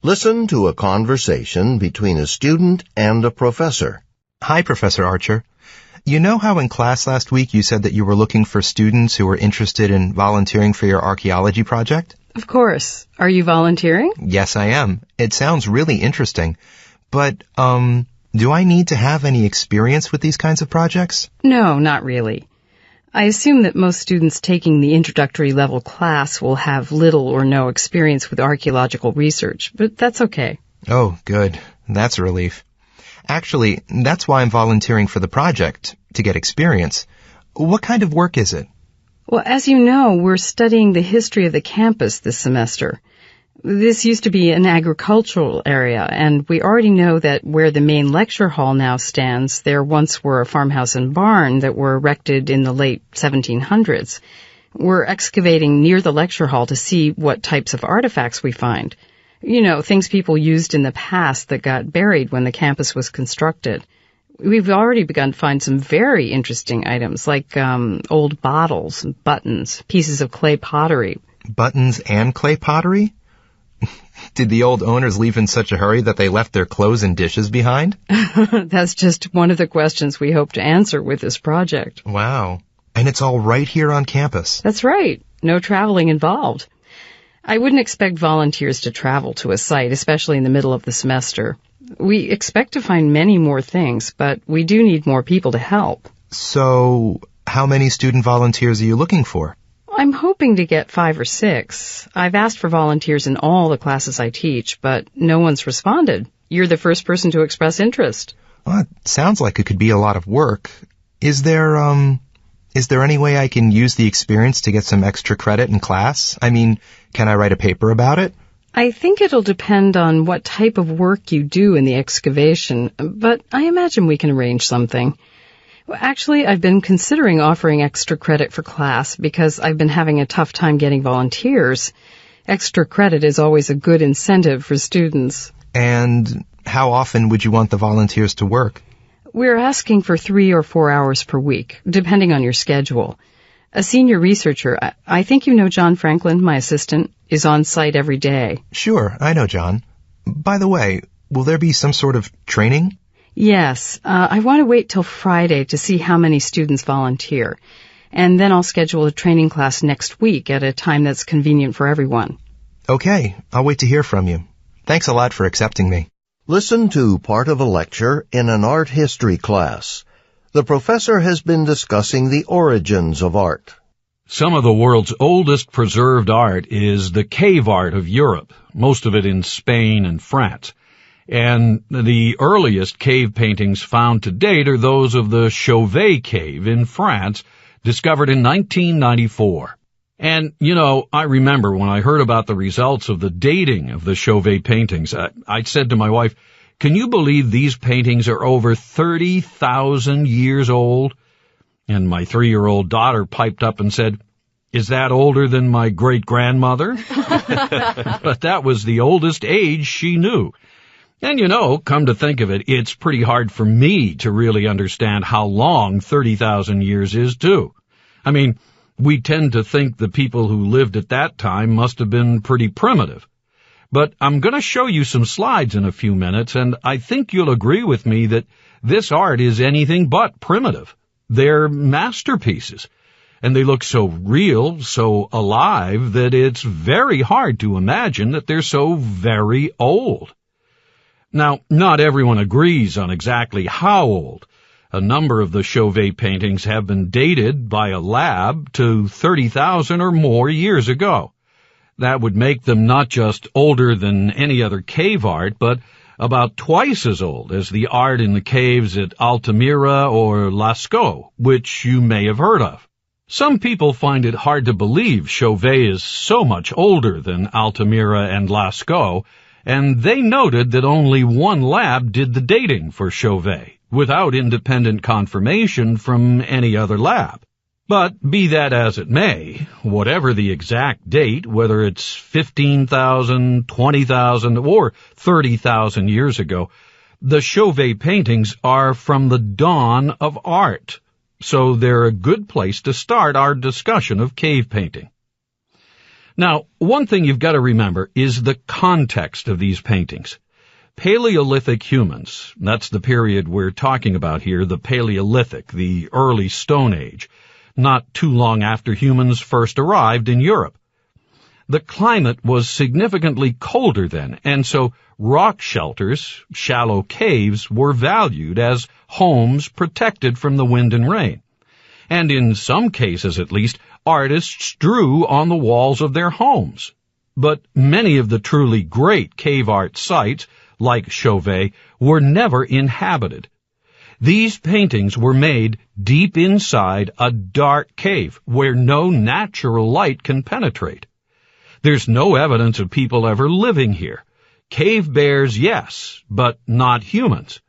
Listen to a conversation between a student and a professor. Hi, Professor Archer. You know how in class last week you said that you were looking for students who were interested in volunteering for your archaeology project? Of course. Are you volunteering? Yes, I am. It sounds really interesting. But, do I need to have any experience with these kinds of projects? No, not really. I assume that most students taking the introductory level class will have little or no experience with archaeological research, but that's okay. Oh, good. That's a relief. Actually, that's why I'm volunteering for the project, to get experience. What kind of work is it? Well, as you know, we're studying the history of the campus this semester. This used to be an agricultural area, and we already know that where the main lecture hall now stands, there once were a farmhouse and barn that were erected in the late 1700s. We're excavating near the lecture hall to see what types of artifacts we find. You know, things people used in the past that got buried when the campus was constructed. We've already begun to find some very interesting items, like old bottles, buttons, pieces of clay pottery. Buttons and clay pottery? Did the old owners leave in such a hurry that they left their clothes and dishes behind? That's just one of the questions we hope to answer with this project. Wow. And it's all right here on campus. That's right. No traveling involved. I wouldn't expect volunteers to travel to a site, especially in the middle of the semester. We expect to find many more things, but we do need more people to help. So, how many student volunteers are you looking for? I'm hoping to get 5 or 6. I've asked for volunteers in all the classes I teach, but no one's responded. You're the first person to express interest. Well, it sounds like it could be a lot of work. Is there any way I can use the experience to get some extra credit in class? I mean, can I write a paper about it? I think it'll depend on what type of work you do in the excavation, but I imagine we can arrange something. Actually, I've been considering offering extra credit for class because I've been having a tough time getting volunteers. Extra credit is always a good incentive for students. And how often would you want the volunteers to work? We're asking for 3 or 4 hours per week, depending on your schedule. A senior researcher, I think you know John Franklin, my assistant, is on site every day. Sure, I know John. By the way, will there be some sort of training? Yes, I want to wait till Friday to see how many students volunteer. And then I'll schedule a training class next week at a time that's convenient for everyone. Okay, I'll wait to hear from you. Thanks a lot for accepting me. Listen to part of a lecture in an art history class. The professor has been discussing the origins of art. Some of the world's oldest preserved art is the cave art of Europe, most of it in Spain and France. And the earliest cave paintings found to date are those of the Chauvet Cave in France, discovered in 1994. And, you know, I remember when I heard about the results of the dating of the Chauvet paintings, I said to my wife, "Can you believe these paintings are over 30,000 years old?" And my 3-year-old daughter piped up and said, "Is that older than my great-grandmother?" But that was the oldest age she knew. And you know, come to think of it, it's pretty hard for me to really understand how long 30,000 years is, too. I mean, we tend to think the people who lived at that time must have been pretty primitive. But I'm going to show you some slides in a few minutes, and I think you'll agree with me that this art is anything but primitive. They're masterpieces, and they look so real, so alive, that it's very hard to imagine that they're so very old. Now, not everyone agrees on exactly how old. A number of the Chauvet paintings have been dated by a lab to 30,000 or more years ago. That would make them not just older than any other cave art, but about twice as old as the art in the caves at Altamira or Lascaux, which you may have heard of. Some people find it hard to believe Chauvet is so much older than Altamira and Lascaux, and they noted that only one lab did the dating for Chauvet, without independent confirmation from any other lab. But be that as it may, whatever the exact date, whether it's 15,000, 20,000, or 30,000 years ago, the Chauvet paintings are from the dawn of art, so they're a good place to start our discussion of cave painting. Now, one thing you've got to remember is the context of these paintings. Paleolithic humans, that's the period we're talking about here, the Paleolithic, the early Stone Age, not too long after humans first arrived in Europe. The climate was significantly colder then, and so rock shelters, shallow caves, were valued as homes protected from the wind and rain. And in some cases, at least, artists drew on the walls of their homes. But many of the truly great cave art sites, like Chauvet, were never inhabited. These paintings were made deep inside a dark cave where no natural light can penetrate. There's no evidence of people ever living here. Cave bears, yes, but not humans.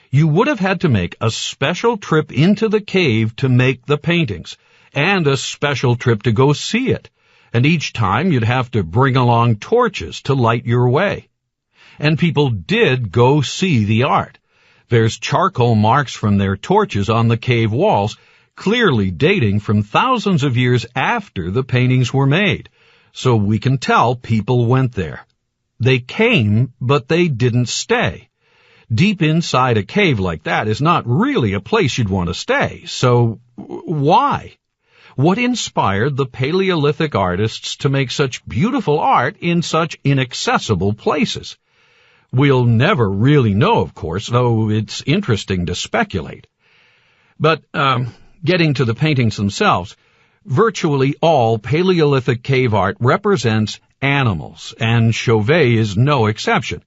You would have had to make a special trip into the cave to make the paintings, and a special trip to go see it. And each time you'd have to bring along torches to light your way. And people did go see the art. There's charcoal marks from their torches on the cave walls, clearly dating from thousands of years after the paintings were made. So we can tell people went there. They came, but they didn't stay. Deep inside a cave like that is not really a place you'd want to stay. So why? What inspired the Paleolithic artists to make such beautiful art in such inaccessible places? We'll never really know, of course, though it's interesting to speculate. But getting to the paintings themselves, virtually all Paleolithic cave art represents animals, and Chauvet is no exception.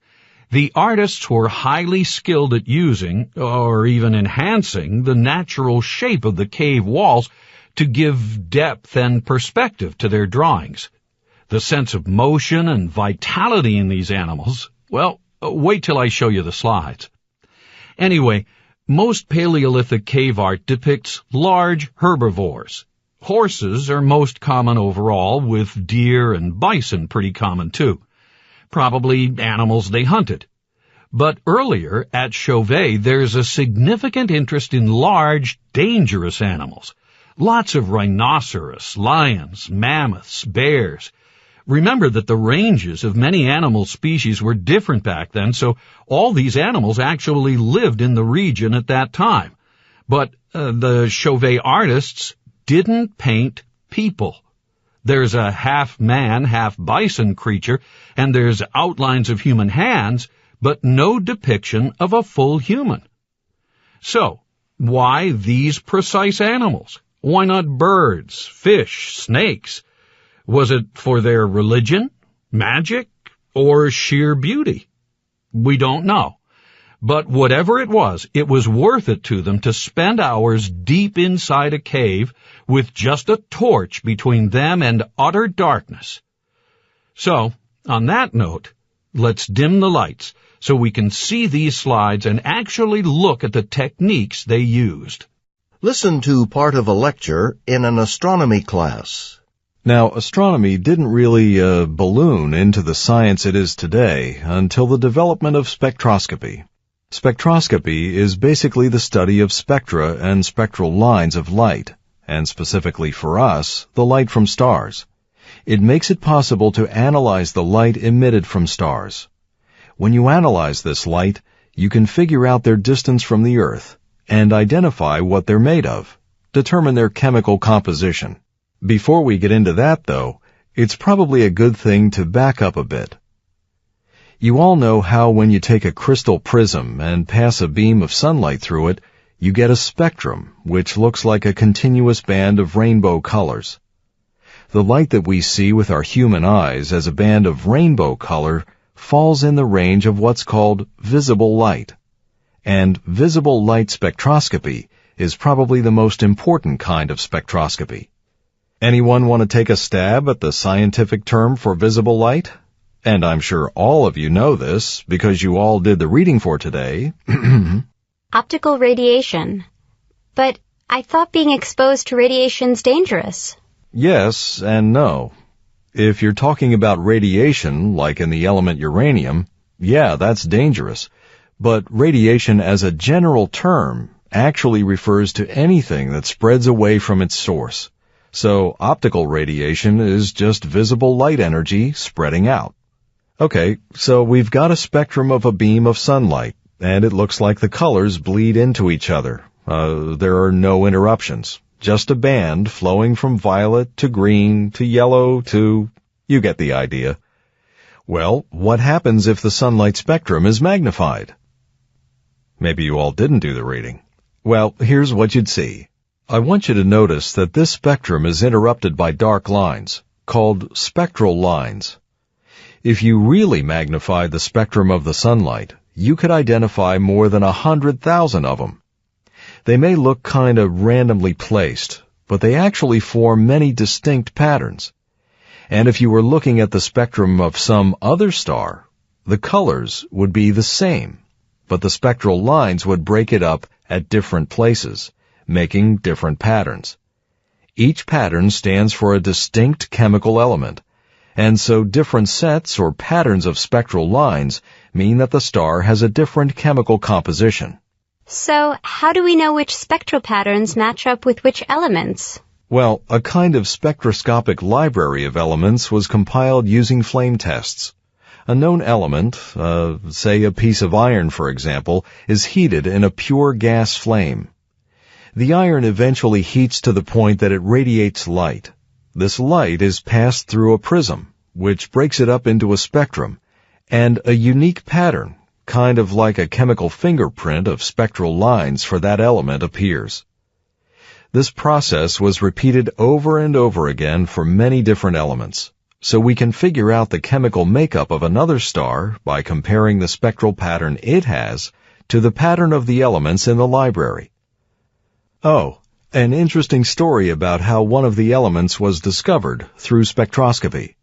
The artists were highly skilled at using, or even enhancing, the natural shape of the cave walls to give depth and perspective to their drawings. The sense of motion and vitality in these animals, well, wait till I show you the slides. Anyway, most Paleolithic cave art depicts large herbivores. Horses are most common overall, with deer and bison pretty common too. Probably animals they hunted. But earlier, at Chauvet, there's a significant interest in large, dangerous animals. Lots of rhinoceros, lions, mammoths, bears. Remember that the ranges of many animal species were different back then, so all these animals actually lived in the region at that time. But the Chauvet artists didn't paint people. There's a half-man, half-bison creature, and there's outlines of human hands, but no depiction of a full human. So, why these precise animals? Why not birds, fish, snakes? Was it for their religion, magic, or sheer beauty? We don't know. But whatever it was worth it to them to spend hours deep inside a cave with just a torch between them and utter darkness. So, on that note, let's dim the lights so we can see these slides and actually look at the techniques they used. Listen to part of a lecture in an astronomy class. Now, astronomy didn't really balloon into the science it is today until the development of spectroscopy. Spectroscopy is basically the study of spectra and spectral lines of light, and specifically for us, the light from stars. It makes it possible to analyze the light emitted from stars. When you analyze this light, you can figure out their distance from the Earth and identify what they're made of, determine their chemical composition. Before we get into that, though, it's probably a good thing to back up a bit. You all know how when you take a crystal prism and pass a beam of sunlight through it, you get a spectrum, which looks like a continuous band of rainbow colors. The light that we see with our human eyes as a band of rainbow color falls in the range of what's called visible light. And visible light spectroscopy is probably the most important kind of spectroscopy. Anyone want to take a stab at the scientific term for visible light? And I'm sure all of you know this because you all did the reading for today. Optical radiation. But I thought being exposed to radiation's dangerous. Yes and no. If you're talking about radiation, like in the element uranium, yeah, that's dangerous. But radiation as a general term actually refers to anything that spreads away from its source. So optical radiation is just visible light energy spreading out. Okay, so we've got a spectrum of a beam of sunlight, and it looks like the colors bleed into each other. There are no interruptions, just a band flowing from violet to green to yellow to... you get the idea. Well, what happens if the sunlight spectrum is magnified? Maybe you all didn't do the reading. Well, here's what you'd see. I want you to notice that this spectrum is interrupted by dark lines, called spectral lines. If you really magnified the spectrum of the sunlight, you could identify more than 100,000 of them. They may look kind of randomly placed, but they actually form many distinct patterns. And if you were looking at the spectrum of some other star, the colors would be the same, but the spectral lines would break it up at different places, making different patterns. Each pattern stands for a distinct chemical element, and so different sets or patterns of spectral lines mean that the star has a different chemical composition. So, how do we know which spectral patterns match up with which elements? Well, a kind of spectroscopic library of elements was compiled using flame tests. A known element, say a piece of iron for example, is heated in a pure gas flame. The iron eventually heats to the point that it radiates light. This light is passed through a prism, which breaks it up into a spectrum, and a unique pattern, kind of like a chemical fingerprint of spectral lines for that element, appears. This process was repeated over and over again for many different elements, so we can figure out the chemical makeup of another star by comparing the spectral pattern it has to the pattern of the elements in the library. Oh, an interesting story about how one of the elements was discovered through spectroscopy.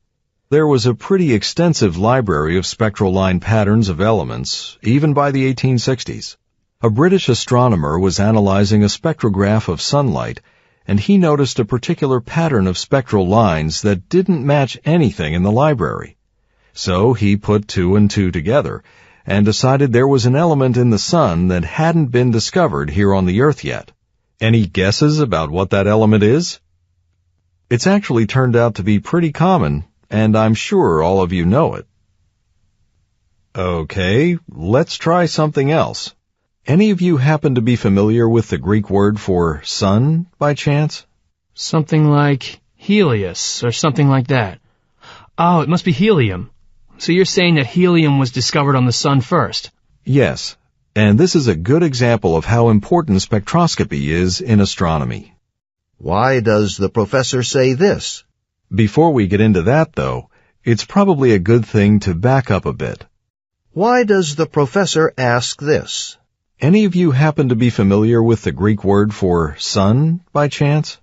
There was a pretty extensive library of spectral line patterns of elements, even by the 1860s. A British astronomer was analyzing a spectrograph of sunlight, and he noticed a particular pattern of spectral lines that didn't match anything in the library. So he put two and two together, and decided there was an element in the sun that hadn't been discovered here on the Earth yet. Any guesses about what that element is? It's actually turned out to be pretty common, and I'm sure all of you know it. Okay, let's try something else. Any of you happen to be familiar with the Greek word for sun, by chance? Something like Helios, or something like that. Oh, it must be helium. So you're saying that helium was discovered on the sun first? Yes, and this is a good example of how important spectroscopy is in astronomy. Why does the professor say this? Before we get into that, though, it's probably a good thing to back up a bit. Why does the professor ask this? Any of you happen to be familiar with the Greek word for sun, by chance?